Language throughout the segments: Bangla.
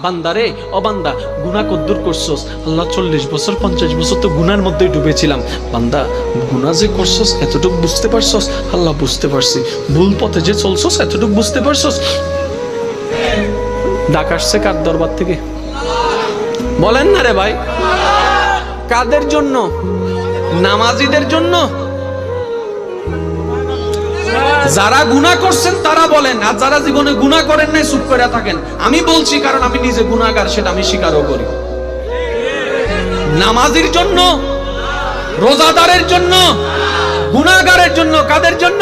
বান্দারে ও বান্দা গুনাহ কদ্দুর করছস? আল্লাহ 40 বছর 50 বছর তো গুনার মধ্যেই ডুবেছিলাম। বান্দা গুনাহ যে করছস এতটুকু বুঝতে পারছস? আল্লাহ বুঝতে পারছি। ভুল পথে যে চলছস এতটুকু বুঝতে পারছস? ডাক আসছে কার দরবার থেকে? বলেন না রে ভাই। কাদের জন্য? নামাজিদের জন্য। যারা গুনাহ করছেন তারা বলেন, আর যারা জীবনে গুনাহ করেন নাই চুপ করে থাকেন। আমি বলছি কারণ আমি নিজে গুনাহগার, সেটা আমি স্বীকারও করি। নামাজির জন্য, রোজাদারের জন্য, গুনাহগারের জন্য। কাদের জন্য?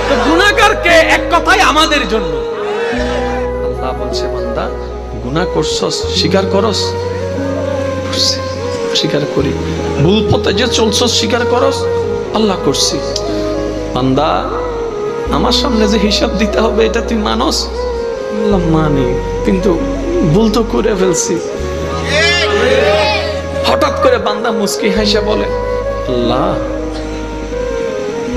তো গুনাহগারকে এক কথায় আমাদের জন্য। আল্লাহ বলছে বান্দা গুনাহ করছস স্বীকার করস? স্বীকার করি। ভুল পথে যে চলছস স্বীকার করস? আল্লাহ করছি। বান্দা আমার সামনে যে হিসাব দিতে হবে এটা তুই মানস? আল্লাহ মানি, কিন্তু ভুল তো করে ফেলছি। হঠাৎ করে বান্দা মুস্কি হাসে বলে আল্লাহ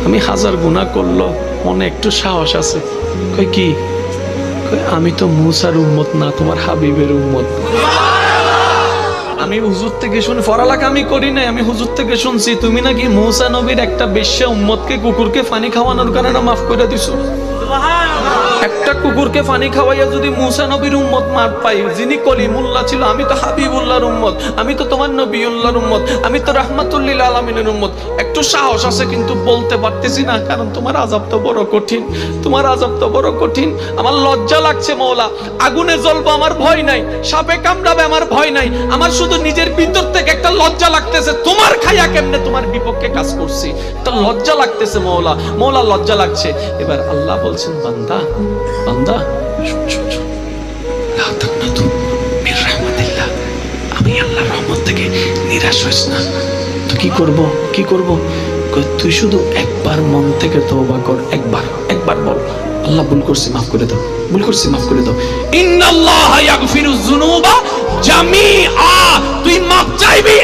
আমি হাজার গুনাহ করলো মনে একটু সাহস আছে। কই কি? আমি তো মুসার উম্মত না, তোমার হাবিবের উম্মত। আমি হুজুর থেকে শুনে, পড়ালেখা আমি করি নাই, আমি হুজুর থেকে শুনছি তুমি নাকি মুসা নবীর একটা বেশ্যা উম্মতকে কুকুরকে পানি খাওয়ানোর কারণে মাফ করে দিছো। একটা কুকুরকে পানি খাওয়াইয়া যদি মুসা নবীর উম্মত মার পাই, যিনি কলিমুল্লাহ ছিল, আমি তো হাবিবুল্লাহর উম্মত, আমি তো তোমার নবিউল্লাহর উম্মত, আমি তো রাহমাতুল লিল আলামিনের উম্মত। একটু সাহস আছে কিন্তু বলতে পারতেছি না, কারণ তোমার আযাব তো বড় কঠিন, তোমার আযাব তো বড় কঠিন। আমার লজ্জা লাগছে মওলা। আগুনে জ্বলবো আমার ভয় নাই, সাপে কামড়াবে আমার ভয় নাই, আমার শুধু নিজের ভিতর থেকে একটা লজ্জা লাগতেছে। তোমার খাইয়া কেমনে তোমার বিপক্ষে কাজ করছি, একটা লজ্জা লাগতেছে মওলা। মওলা লজ্জা লাগছে। এবার আল্লাহ বলছেন বান্দা বান্দা আমি আল্লাহর রহমত থেকে নিরাশ হইস না। তো কি করব? কি করব? তুই শুধু একবার মন থেকে তওবা কর। একবার বল আল্লাহ ভুল করছি মাফ করে দাও, ভুল করছি মাফ করে দাও। ইন্নাল্লাহা ইয়াগফিরুয যুনুবা জামিআ। তুই মাফ চাইবি